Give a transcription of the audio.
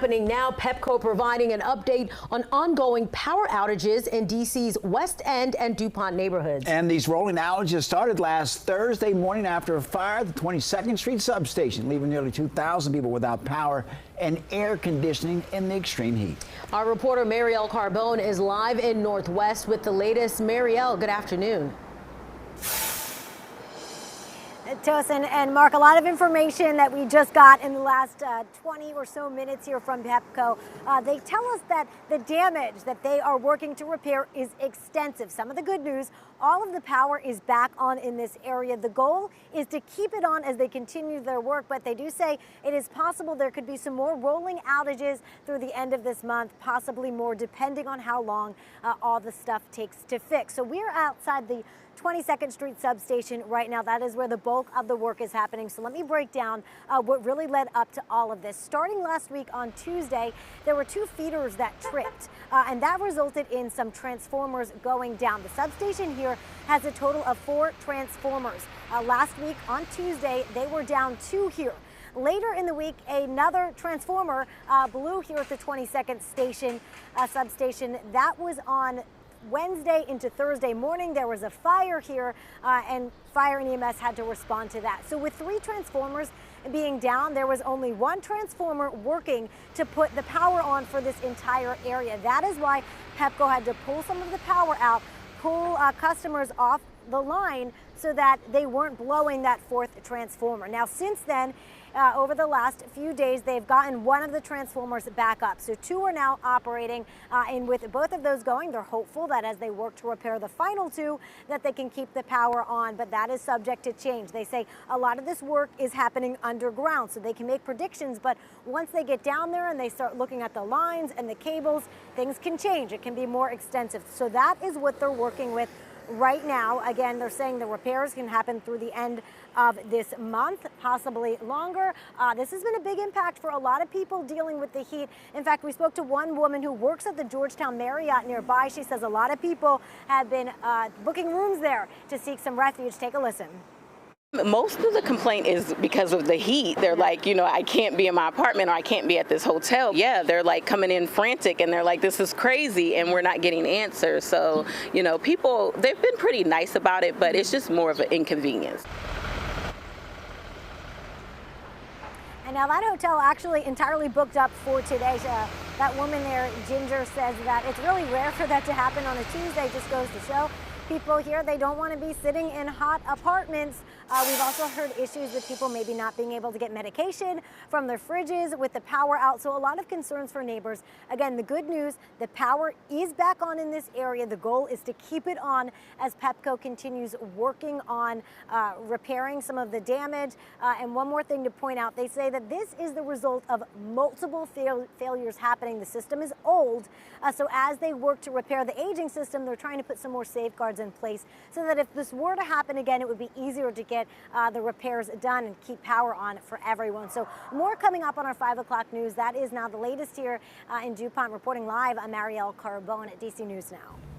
happening now. Pepco providing an update on ongoing power outages in D.C.'s West End and DuPont neighborhoods. And these rolling outages started last Thursday morning after a fire at the 22nd Street substation, leaving nearly 2,000 people without power and air conditioning in the extreme heat. Our reporter Marielle Carbone is live in Northwest with the latest. Marielle, good afternoon. Tosin and Mark, a lot of information that we just got in the last 20 or so minutes here from Pepco. They tell us that the damage that they are working to repair is extensive. Some of the good news, all of the power is back on in this area. The goal is to keep it on as they continue their work, but they do say it is possible there could be some more rolling outages through the end of this month, possibly more depending on how long all the stuff takes to fix. So we're outside the 22nd Street substation right now. That is where the bulk of the work is happening. So let me break down what really led up to all of this. Starting last week on Tuesday, there were two feeders that tripped, and that resulted in some transformers going down. The substation here has a total of 4 transformers. Last week on Tuesday, they were down 2 here. Later in the week, another transformer blew here at the 22nd substation. That was on Wednesday into Thursday morning. There was a fire here and fire and EMS had to respond to that. So with 3 transformers being down, there was only 1 transformer working to put the power on for this entire area. That is why Pepco had to pull some of the power out, pull customers off the line so that they weren't blowing that 4th transformer. Now, since then, over the last few days, they've gotten 1 of the transformers back up. So 2 are now operating, and with both of those going, they're hopeful that as they work to repair the final 2, that they can keep the power on, but that is subject to change. They say a lot of this work is happening underground, so they can make predictions, but once they get down there and they start looking at the lines and the cables, things can change. It can be more extensive. So that is what they're working with right now. Again, they're saying the repairs can happen through the end of this month, possibly longer. This has been a big impact for a lot of people dealing with the heat. In fact, we spoke to one woman who works at the Georgetown Marriott nearby. She says a lot of people have been booking rooms there to seek some refuge. Take a listen. Most of the complaint is because of the heat. They're like, you know, I can't be in my apartment or I can't be at this hotel. Yeah, they're like coming in frantic and they're like, this is crazy, and we're not getting answers. So, you know, people, they've been pretty nice about it, but it's just more of an inconvenience. And now that hotel actually entirely booked up for today. That woman there, Ginger, says that it's really rare for that to happen on a Tuesday. Just goes to show people here, they don't want to be sitting in hot apartments. We've also heard issues with people maybe not being able to get medication from their fridges with the power out. So a lot of concerns for neighbors. Again, the good news, the power is back on in this area. The goal is to keep it on as Pepco continues working on repairing some of the damage. And one more thing to point out, they say that this is the result of multiple failures happening. The system is old. So as they work to repair the aging system, they're trying to put some more safeguards in place so that if this were to happen again, it would be easier to get the repairs done and keep power on for everyone. So more coming up on our 5 o'clock news. That is now the latest here in DuPont. Reporting live, I'm Marielle Carbone at DC News Now.